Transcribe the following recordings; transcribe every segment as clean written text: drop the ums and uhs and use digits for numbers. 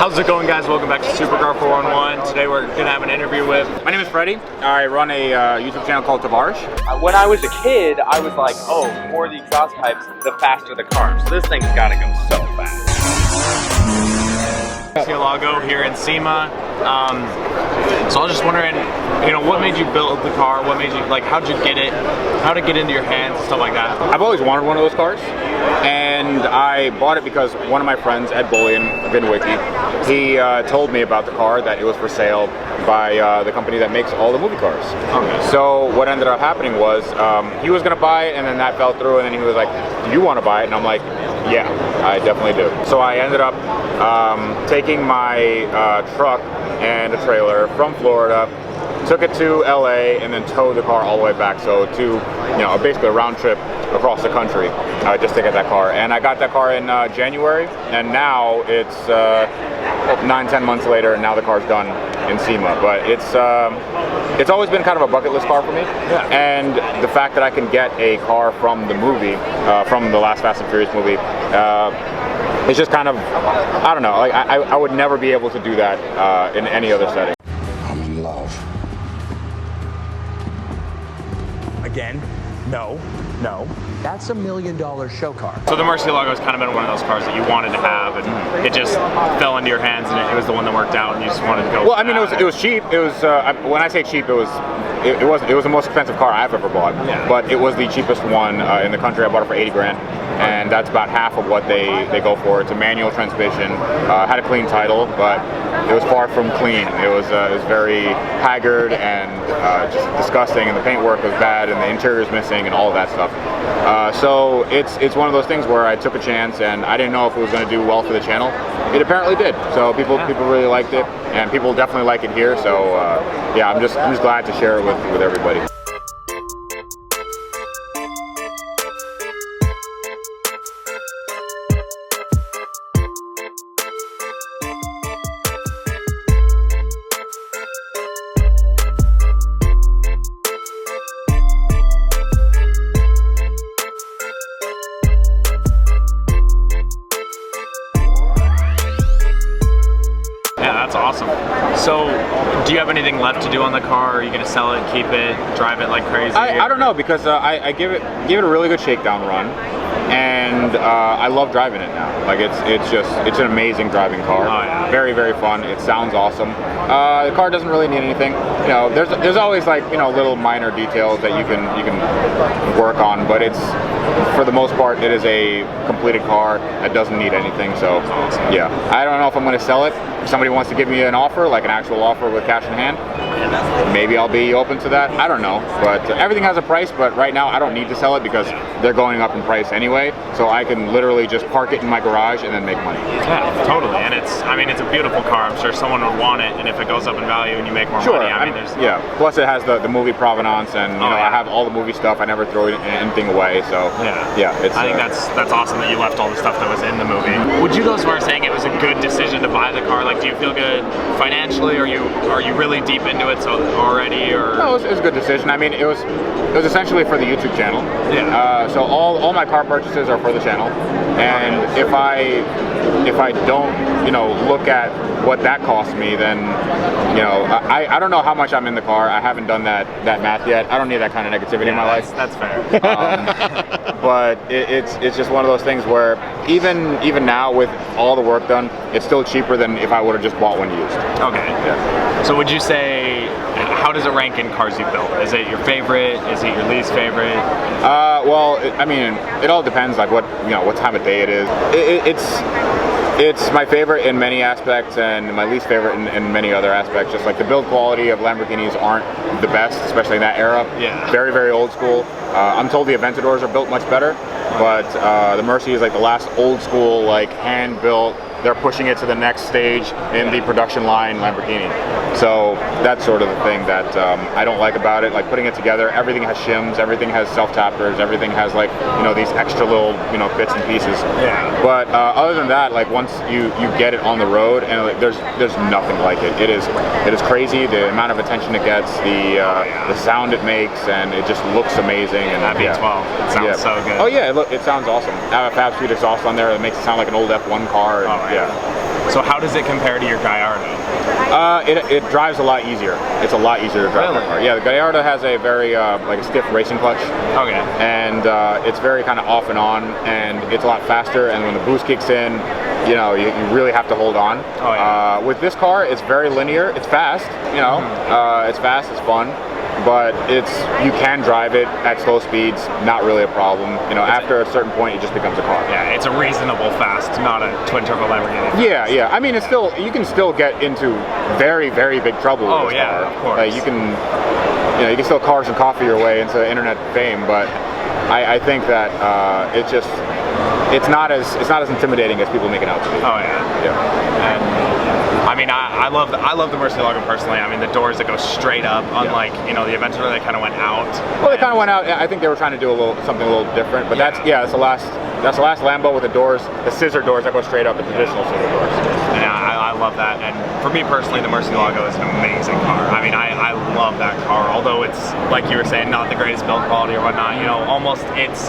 How's it going, guys? Welcome back to Supercar 411. Today we're going to have an interview with... My name is Freddie. I run a YouTube channel called Tavarish. When I was a kid, I was like, oh, the more the exhaust pipes, the faster the car. So this thing's got to go so fast. Lago here in SEMA. So I was just wondering, what made you build the car? What made you, how'd you get it? How to get into your hands and stuff like that? I've always wanted one of those cars, and I bought it because one of my friends, Ed Bullion, VinWiki, he told me about the car, that it was for sale by the company that makes all the movie cars. Okay. So what ended up happening was he was going to buy it, and then that fell through, and then he was like, do you want to buy it? And I'm like, yeah, I definitely do. So I ended up taking my truck and a trailer from Florida, took it to LA, and then towed the car all the way back. So to, basically a round trip across the country just to get that car. And I got that car in January, and now it's 9-10 months later, and now the car's done in SEMA. But it's always been kind of a bucket list car for me. Yeah. And the fact that I can get a car from the movie, from the last Fast and Furious movie, it's just kind of, I don't know, I would never be able to do that in any other setting. I'm in love. Again, no. That's $1 million show car. So the Murcielago has kind of been one of those cars that you wanted to have, and it just fell into your hands, and it was the one that worked out, and you just wanted to go. Well, I mean, it was cheap. It was when I say cheap, it was the most expensive car I've ever bought. Yeah. But it was the cheapest one in the country. I bought it for 80 grand, and that's about half of what they go for. It's a manual transmission. Had a clean title, but it was far from clean. It was very haggard and just disgusting, and the paintwork was bad, and the interior is missing, and all of that stuff. So it's one of those things where I took a chance, and I didn't know if it was going to do well for the channel. It apparently did. So people really liked it, and people definitely like it here. So yeah, I'm just glad to share it with everybody. That's awesome. So, do you have anything left to do on the car? Are you going to sell it, keep it, drive it like crazy? I don't know, because I give it a really good shakedown run, and I love driving it now. Like it's an amazing driving car. Oh, yeah. Very, very fun. It sounds awesome. The car doesn't really need anything. There's always little minor details that you can work on, but it's, for the most part, it is a completed car that doesn't need anything. So yeah, I don't know if I'm going to sell it. If somebody wants to give me an offer, like an actual offer with cash in hand, maybe I'll be open to that. I don't know, but everything has a price. But right now, I don't need to sell it because they're going up in price anyway. So I can literally just park it in my garage and then make money. Yeah, totally. And it's a beautiful car. I'm sure someone would want it, and if it goes up in value and you make more money, yeah. Plus, it has the movie provenance, and I have all the movie stuff. I never throw anything away. So yeah, I think that's awesome that you left all the stuff that was in the movie. Would you go as far as saying it was a good decision to buy the car? Do you feel good financially? Are you really deep into it already? Or no, it was a good decision. I mean, it was essentially for the YouTube channel. Yeah. So all my car purchases are for the channel, and if I don't look at what that cost me, then I don't know how much I'm in the car. I haven't done that math yet. I don't need that kind of negativity in my life. That's fair. But it's just one of those things where even now, with all the work done, it's still cheaper than if I would have just bought one used. Okay. Yeah. So would you say, how does it rank in cars you've built? Is it your favorite? Is it your least favorite? Well, I mean, it all depends, what time of day it is. It's my favorite in many aspects, and my least favorite in many other aspects. Just the build quality of Lamborghinis aren't the best, especially in that era. Yeah. Very, very old school. I'm told the Aventadors are built much better, but the Mercy is the last old school, hand built. They're pushing it to the next stage in the production line Lamborghini. So that's sort of the thing that I don't like about it. Putting it together, everything has shims, everything has self-tappers, everything has these extra little bits and pieces. Yeah. But other than that, once you get it on the road, and there's nothing like it. It is crazy, the amount of attention it gets, the sound it makes, and it just looks amazing. And that V12, it sounds so good. Oh yeah, it sounds awesome. I have a 5-speed exhaust on there that makes it sound like an old F1 car. And, yeah. So how does it compare to your Gallardo? It drives a lot easier. It's a lot easier to drive Really? that car. Yeah, the Gallardo has a very like a stiff racing clutch. Okay. And it's very kind of off and on, and it's a lot faster. And when the boost kicks in, you know, you really have to hold on. Oh, yeah. With this car, it's very linear. It's fast. You know, it's fast. It's fun. But you can drive it at slow speeds, not really a problem. You know, after a certain point, it just becomes a car. Yeah, it's a reasonable fast, not a twin turbo Lamborghini. Yeah, yeah. I mean, it's still, you can still get into very, very big trouble with this car. Of course. Like you can still cars and coffee your way into internet fame, but I think that it's not as intimidating as people make it out to be. Oh yeah. Yeah. And I mean, I love the Murcielago personally. I mean, the doors that go straight up, unlike the Aventador, they kind of went out. Well, they kind of went out. I think they were trying to do something a little different, but that's the last Lambo with the doors, the scissor doors that go straight up, the traditional scissor doors. And I love that. And for me personally, the Murcielago is an amazing car. I mean, I love that car. Although it's, like you were saying, not the greatest build quality or whatnot. You know, almost its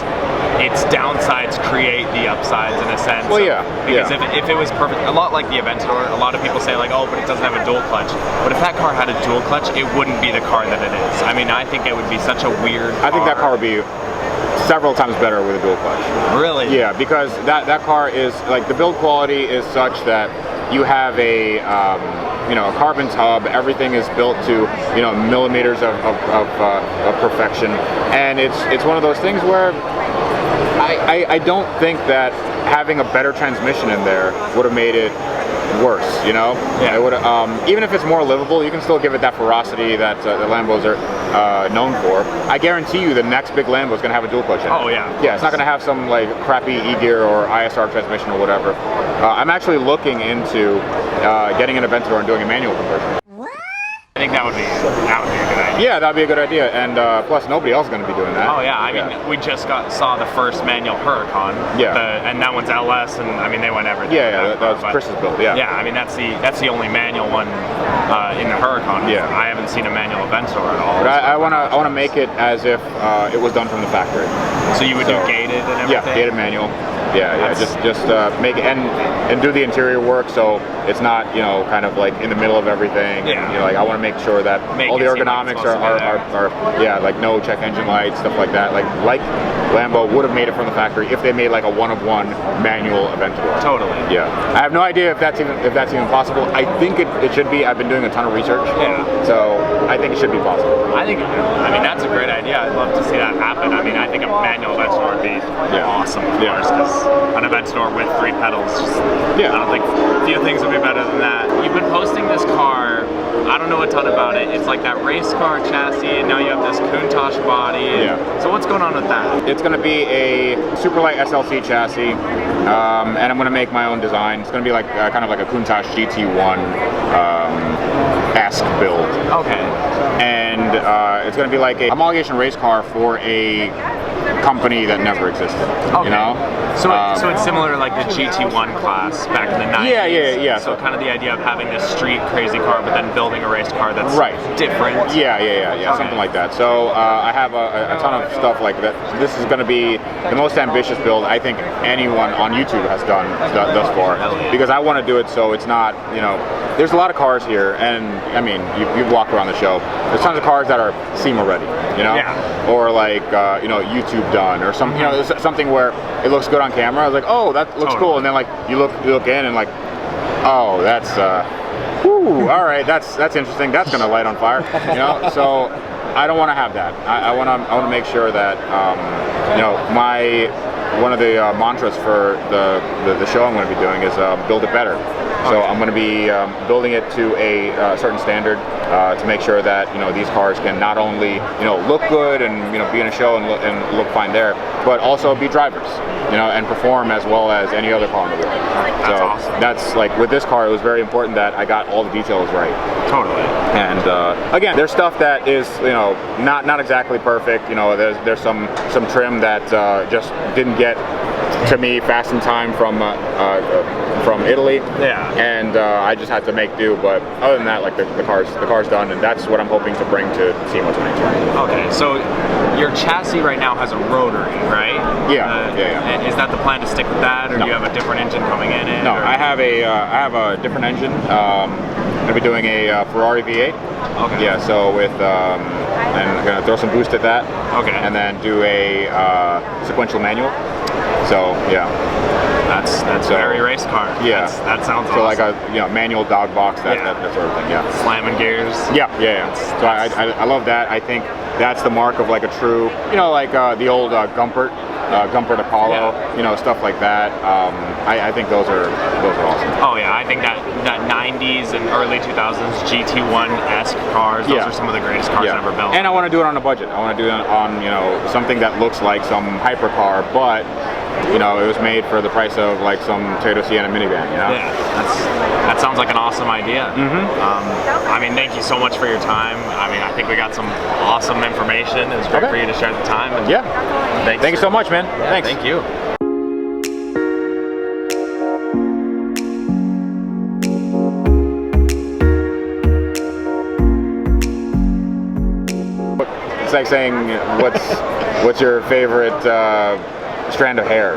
downsides create the upsides in a sense. Well, yeah. Because if it was perfect, a lot like the Aventador, a lot of people say like, oh, but it doesn't have a dual clutch. But if that car had a dual clutch, it wouldn't be the car that it is. I mean, I think it would be such a weird car. I think that car would be several times better with a dual clutch. Really? Yeah, because that car is, like, the build quality is such that you have a carbon tub. Everything is built to millimeters of perfection, and it's one of those things where I don't think that having a better transmission in there would have made it worse, Yeah. It would even if it's more livable, you can still give it that ferocity that the Lambos are known for. I guarantee you the next big Lambo is going to have a dual clutch in it. Oh yeah. Yeah, it's not going to have some like crappy E-gear or ISR transmission or whatever. I'm actually looking into getting an Aventador and doing a manual conversion. I think that would be a good idea. Yeah, that'd be a good idea, and plus nobody else is going to be doing that. Oh yeah, I mean, we just saw the first manual Huracan. Yeah. And that one's LS, and I mean they went everything. Yeah, that was Chris's build. Yeah. Yeah, I mean that's the only manual one in the Huracan. Yeah. I haven't seen a manual Aventador at all. But I wanna make it as if it was done from the factory. So you would do gated and everything. Yeah, gated manual. Yeah, just make it and do the interior work so it's not kind of like in the middle of everything. Yeah. And, like I want to make sure that all the ergonomics are like no check engine lights, stuff like that. Like Lambo would have made it from the factory if they made like a one-of-one manual Aventador. Totally. Yeah. I have no idea if that's even possible. I think it should be. I've been doing a ton of research. Yeah. So I think it should be possible. I mean that's a great idea. I'd love to see that happen. I mean I think a manual Aventador would be awesome, of course, because an Aventador with 3 pedals, I don't think few things would be better than that. You've been posting this car. I don't know a ton about it. It's like that race car chassis, and now you have this Countach body. Yeah. So what's going on with that? It's going to be a super light SLC chassis, and I'm going to make my own design. It's going to be like kind of like a Countach GT1 esque build. Okay. And it's going to be like a homologation race car for a company that never existed. Okay. So it's similar to like the GT1 class back in the 90s. Yeah. So kind of the idea of having this street crazy car, but then building a race car that's different. Yeah, okay. Something like that. So I have a ton of stuff like that. This is going to be the most ambitious build I think anyone on YouTube has done thus far, because I want to do it so it's not, there's a lot of cars here, and I mean, you've walked around the show. There's tons of cars that are SEMA ready, or like YouTube done, or some, something where it looks good on camera. I was like, oh, that looks cool, and then like you look in and like, oh, that's all right, that's interesting. That's gonna light on fire, So I don't want to have that. I want to make sure that one of the mantras for the show I'm going to be doing is build it better. So I'm going to be building it to a certain standard to make sure that these cars can not only look good and be in a show and look fine there, but also be drivers, and perform as well as any other car in the world. That's awesome. That's like with this car, it was very important that I got all the details right. Totally. And again, there's stuff that is not exactly perfect. There's some trim that just didn't get to me fast in time from Italy. Yeah. And I just had to make do. But other than that, like the car's done, and that's what I'm hoping to bring to SEMA 2020. Okay, so your chassis right now has a rotary, right? Yeah. Is that the plan to stick with that, or do you have a different engine coming in? No, I have a different engine. I'm gonna be doing a Ferrari V8. Okay. Yeah, so with and I'm gonna throw some boost at that. Okay. And then do a sequential manual. So yeah. That's very race car. Yeah. That sounds so awesome. like a manual dog box, that sort of thing. Yeah. Slamming gears. Yeah. So I love that. I think that's the mark of like a true, like the old Gumpert Apollo, stuff like that. I think those are awesome. Oh yeah, I think that 90s and early 2000s GT1-esque cars, those are some of the greatest cars ever built. And I want to do it on a budget. I want to do it on something that looks like some hypercar, but it was made for the price of like some Toyota Sienna minivan. Yeah, that sounds like an awesome idea. I mean, thank you so much for your time. I mean, I think we got some awesome information. It was great for you to share the time. And thank you so much, man. Yeah, Thanks. Thank you. It's like saying what's your favorite strand of hair?